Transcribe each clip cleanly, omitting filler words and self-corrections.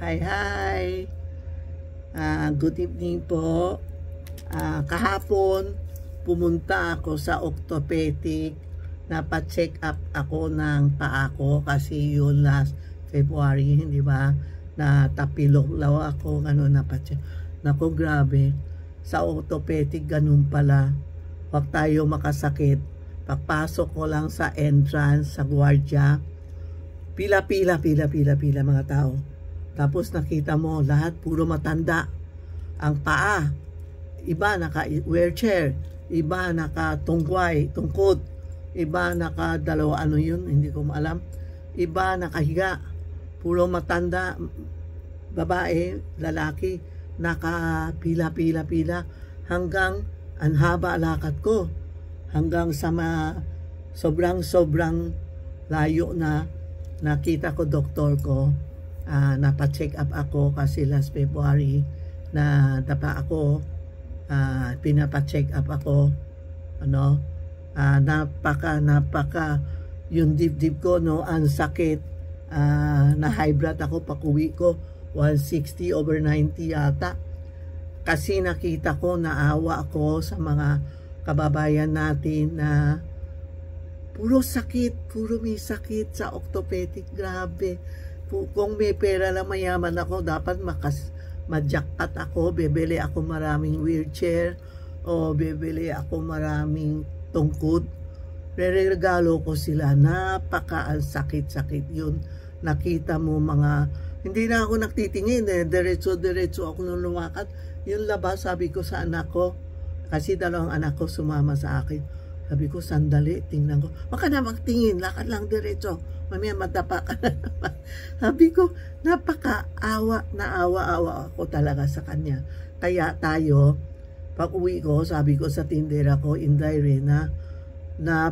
Hi, hi. Good evening po. Kahapon, pumunta ako sa orthopedic. Napa-check up ako ng paa ko kasi yun last February, di ba? Natapilok ako, gano'n napa-check. Naku, grabe. Sa orthopedic, ganun pala. Huwag tayo makasakit. Pagpasok ko lang sa entrance, sa gwardiya, pila mga tao. Tapos nakita mo lahat puro matanda. Ang paa, iba naka-wheelchair, iba naka-tungkway, tungkod, iba naka-dalawa, ano yun, hindi ko maalam. Iba nakahiga, puro matanda, babae, lalaki, naka-pila, hanggang ang haba lakad ko. Hanggang sa sobrang layo na nakita ko doktor ko. Napa-check up ako kasi last February na dapa ako, pinapa-check up ako, ano, napaka yung dibdib ko, no, ang sakit, na high blood ako, pag-uwi ko 160/90 yata, kasi nakita ko, naawa ako sa mga kababayan natin na puro may sakit sa orthopedic. Grabe. Kung may pera lang, mayaman ako, dapat majakpat ako, bibili ako maraming wheelchair o bibili ako maraming tungkod. Regalo ko sila. Sakit yun. Nakita mo mga, hindi na ako nagtitingin, diretso ako nung lumakad. Yung labas, sabi ko sa anak ko, kasi dalawang anak ko sumama sa akin. Sabi ko, sandali, tingnan ko. Wag ka na magtingin, lakad lang diretso. Mamaya madapa ka na naman. Sabi ko, naawa ako talaga sa kanya. Kaya tayo, pag uwi ko, sabi ko sa tindera ko, Inday na,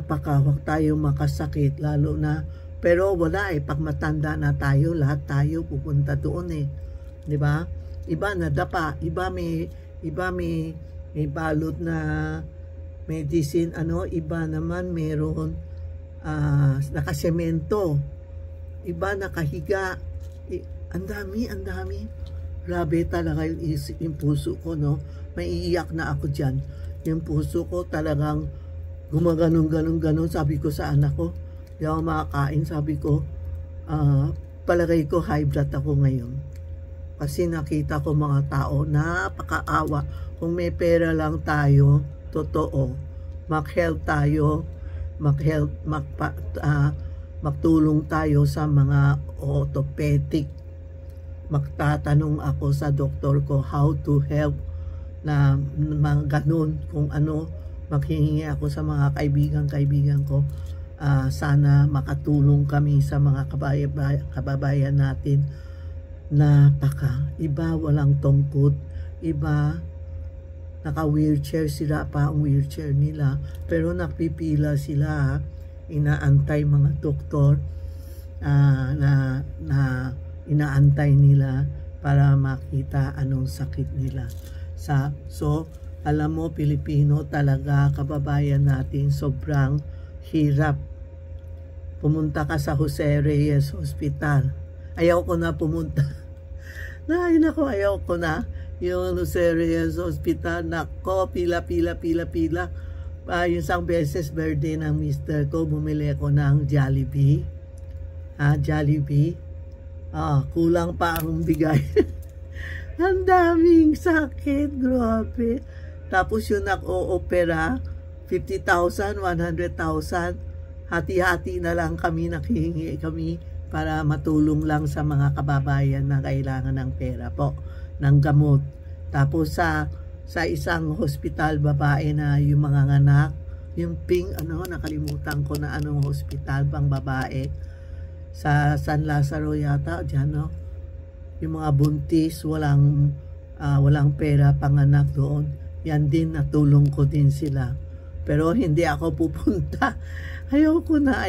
wag tayo makasakit, lalo na, pero wala pag matanda na tayo, lahat tayo pupunta doon Diba? Iba nadapa, iba may balot na medicine, iba naman meron nakasemento, iba nakahiga, ang dami. Grabe talaga yung puso ko, no? Maiiyak na ako dyan. Yung puso ko talagang gumaganon. Sabi ko sa anak ko, di ako makakain. Sabi ko, palagay ko high blood ako ngayon. Kasi nakita ko mga tao, napakaawa. Kung may pera lang tayo, totoo, mag-help tayo, magtulong tayo sa mga orthopedic. Magtatanong ako sa doktor ko how to help, na mga ganun, kung ano, maghihingi ako sa mga kaibigan ko. Sana makatulong kami sa mga kababayan natin. Iba walang tungkod, iba naka-wheelchair sila pa ang wheelchair nila, pero napipila sila, inaantay mga doktor, na inaantay nila para makita anong sakit nila. So, alam mo, Pilipino talaga, kababayan natin, sobrang hirap. Pumunta ka sa Jose Reyes Hospital. Ayaw ko na pumunta. Ayaw ko na. Yung Jose Reyes Hospital, nako, pila. Yung isang beses birthday ng mister ko, bumili ako ng Jollibee. Jollibee. Kulang pa ang bigay. Ang daming sakit, grabe. Tapos yung nag-o-opera, 50,000, 100,000. Hati-hati na lang kami, nakhihingi kami para matulong lang sa mga kababayan na kailangan ng pera po, ng gamot. Tapos sa isang hospital, babae na yung mga anak, yung nakalimutan ko na anong hospital bang babae, sa San Lazaro yata, dyan, no? Yung mga buntis, walang pera panganak doon. Yan din, natulong ko din sila. Pero hindi ako pupunta. Ayaw ko na.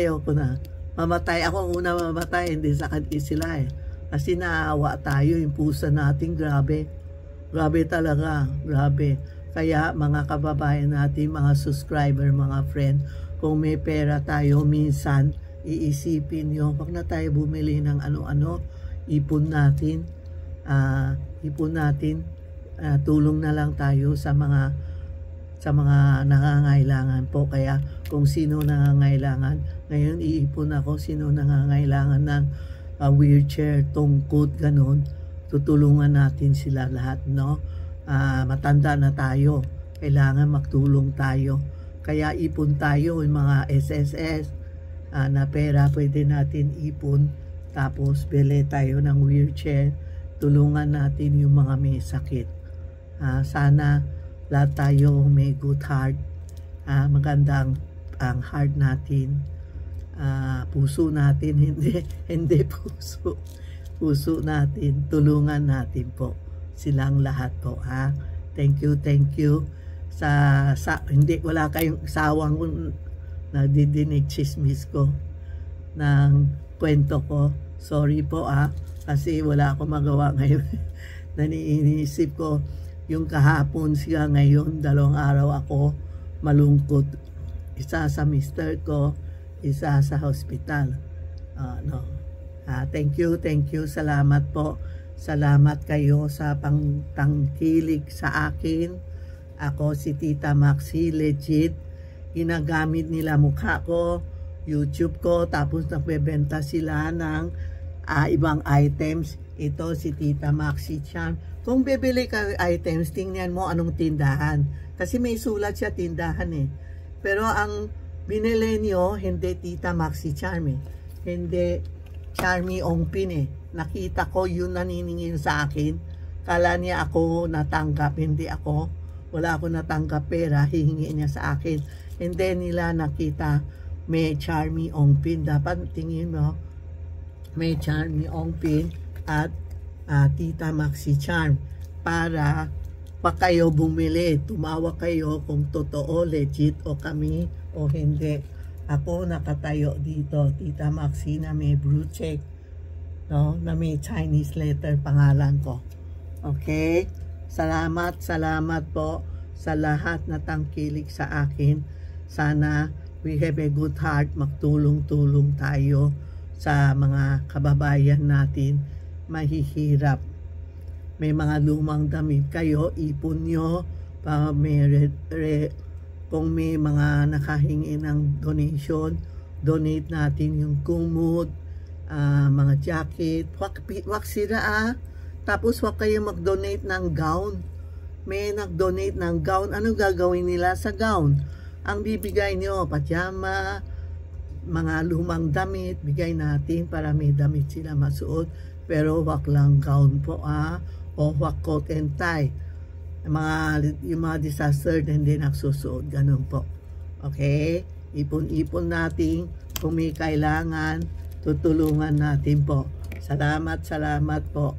Mamatay ako, una mamatay, hindi sa sila Kasi naawa tayo, yung pusa natin, grabe talaga, grabe. Kaya mga kababayan natin, mga subscriber, mga friend, kung may pera tayo, minsan iisipin nyo, wag na tayo bumili ng ano-ano, ipon natin. ipon natin, tulong na lang tayo sa mga nangangailangan po. Kaya kung sino nangangailangan, ngayon iipon ako, sino nangangailangan ng wheelchair, tungkod, ganun, tutulungan natin sila lahat, no? Matanda na tayo, kailangan magtulong tayo, kaya ipon tayo, yung mga SSS na pera pwede natin ipon, tapos bili tayo ng wheelchair, tulungan natin yung mga may sakit. Sana lahat tayo may good heart, magandang ang heart natin, puso natin, hindi puso natin, tulungan natin po silang lahat po. Thank you sa hindi, wala kayong sawang nagdidinig chismis ko ng kwento ko. Sorry po kasi wala akong magawa ngayon. Naniisip ko yung kahapon siya, ngayon 2 araw ako malungkot, isa sa mister ko, isa sa hospital. Thank you, salamat po, salamat kayo sa pangtangkilig sa akin. Ako si Tita Maxi, legit, ginagamit nila mukha ko, YouTube ko, tapos nagbebenta sila ng ibang items. Ito si Tita Maxi Charm. Kung bibili ka items, tingnan mo anong tindahan, kasi may sulat siya tindahan pero ang binili nyo, hindi Tita Maxi Charm hindi Charmy Ongpin nakita ko yun naniningin sa akin, kala niya ako natanggap, hindi ako, wala ako natanggap pera, hihingi niya sa akin, hindi nila nakita may Charmy Ongpin. Dapat tingin mo may Charmy Ongpin at Tita Maxi Charm para pa kayo bumili, tumawa kayo kung totoo, legit o kami o hindi. Ako nakatayo dito, Tita Maxi, na may blue check, no, na may Chinese letter pangalan ko. Okay, salamat po sa lahat na tangkilik sa akin. Sana we have a good heart, magtulong-tulong tayo sa mga kababayan natin mahihirap. May mga lumang damit kayo, ipon nyo, kung may mga nakahingi ng donation, donate natin yung kumot, mga jacket, wag sila tapos wag kayo mag-donate ng gown. May nag-donate ng gown, ano gagawin nila sa gown? Ang bibigay nyo, pajama, mga lumang damit, bigay natin para may damit sila masuot, pero wag lang gown po o wag coat and tie. Yung mga disaster na hindi nagsusuot, ganun po. Okay, ipon natin, kung may kailangan, tutulungan natin po. Salamat po.